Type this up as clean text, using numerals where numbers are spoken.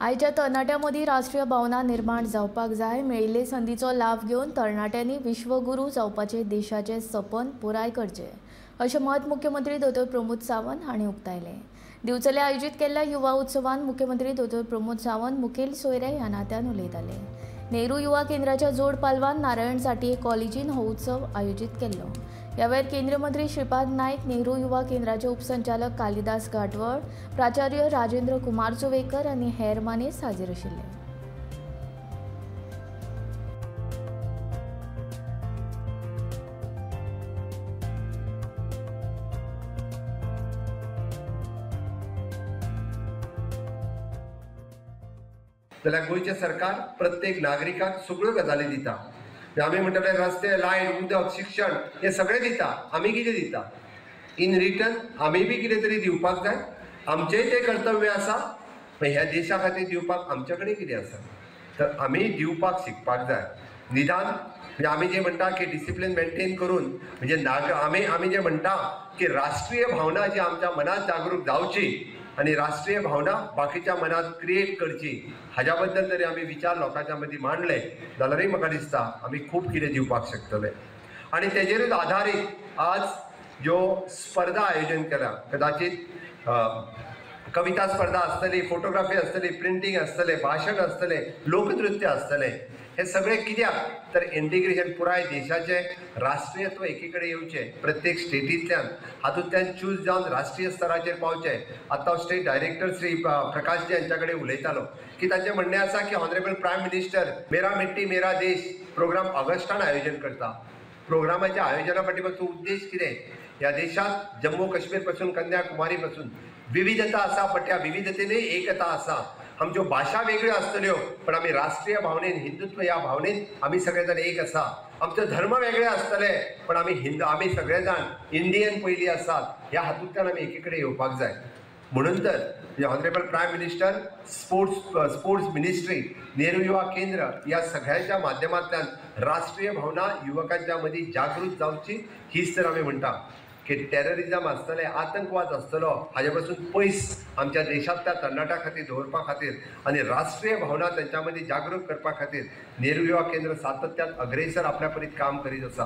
आयच्या तरणाट्यांमदीं राष्ट्रीय भावना निर्माण जावपाक जाय। मेळिल्ले संदीचो लाभ घेवन तरणाट्यांनी विश्वगुरू जावपाचें देशाचें सपन पुराय करचें, अशें मत मुख्यमंत्री दोतोर प्रमोद सावंत हांणी उक्तायलें। दिवचले आयोजीत केल्ल्या युवा उत्सवांत मुख्यमंत्री दोतोर प्रमोद सावंत मुखेल सोयरे ह्या नात्यान उलयताले। नेहरू युवा केंद्राच्या जोड पालवान नारायण साठये कॉलेजीन हो उत्सव आयोजीत केल्लो। ह्या वेळार केंद्रीय मंत्री श्रीपाद नायक, नेहरू युवा केंद्राचे उपसंचालक कालिदास घाटवळ, प्राचार्य राजेंद्र कुमार चोवेकर आनी हेर मानेस्त हाजीर आशिल्ले। जाल्यार गोयचे सरकार प्रत्येक नागरिकाक सगळ्यो गजाली दिता। आमी म्हणटले रस्ते, लायट, उदक, शिक्षण हे सगळे दिता। आमी कितें दिता? इन रिटर्न आमी बी कितें तरी दिवपाक जाय। आमचेंय तें कर्तव्य आसा, पण ह्या देशा खातीर दिवपाक आमचे कडेन कितें आसा? तर आमी दिवपाक शिकपाक जाय। निदान म्हणजे आमी जे म्हणटा की डिसिप्लिन मेंटेन करून म्हणजे आमी जे म्हणटा की राष्ट्रीय भावना जी आमच्या मनात जागरूक जावची आणि राष्ट्रीय भावना बाकीच्या मनात क्रिएट करची, हाज्या बद्दल तरी आमी विचार लोकांच्या मदीं मांडले जाल्यारय म्हाका दिसता आमी खूब कितें दिवपाक शकतले। आणि तेजेरूच आधारीत आज ज्यो स्पर्धा आयोजन केल्या, कदाचित कविता स्पर्धा आसतली, फोटोग्राफी आसतली, प्रिंटींग आसतले, भाशण आसतले, लोकनृत्य आसतले, हे सगळे कित्याक? तर इंटिग्रेशन पुराय देशाचे राष्ट्रीयत्व एकीकडे येवचे, प्रत्येक स्टेटींतल्यान हातूंतल्यान चूज जावन राष्ट्रीय स्तराचेर पावचे। आतां स्टेट डायरेक्टर श्री प्रकाशजी यांच्या कडेन उलयतालो की ताचें म्हणणें आसा की ऑनरेबल प्रायम मिनिस्टर मेरा मिट्टी मेरा देश प्रोग्राम ऑगस्टान आयोजन करता। प्रोग्रामाच्या आयोजना फाटीमागचो उद्देश कितें? ह्या देशात जम्मू काश्मीर पासून कन्याकुमारी पासून विविधता आसा, पण त्या विविधतेनय एकता आसा। आमच्यो भाशा वेगळ्यो आसतल्यो, पण आमी राष्ट्रीय भावनेन, हिंदुत्व ह्या भावनेन आमी सगळे जाण एक आसा। आमचे धर्म वेगळे आसतले, पण आमी सगळे जाण इंडियन पयली आसात। ह्या हातूंतल्यान आमी एकी कडेन येवपाक जाय। म्हणून तर honourable prime minister sports ministry, Nehru Yuva Kendra या सगळ्यांच्या माध्यमांतल्यान राष्ट्रीय भावना युवकांच्या मदीं जागृत जावची, हीच तर आमी म्हणटा की टेररिजम आसतले, आतंकवाद आसतलो, हाजे पासून पयस आमच्या देशांतल्या तरणाट्यां खातीर दवरपा खातीर आनी राष्ट्रीय भावना तांच्या मदीं जागृत करपा खातीर नेहरू युवा केंद्र सातत्यान अग्रेसर आपल्या परीत काम करीत आसा।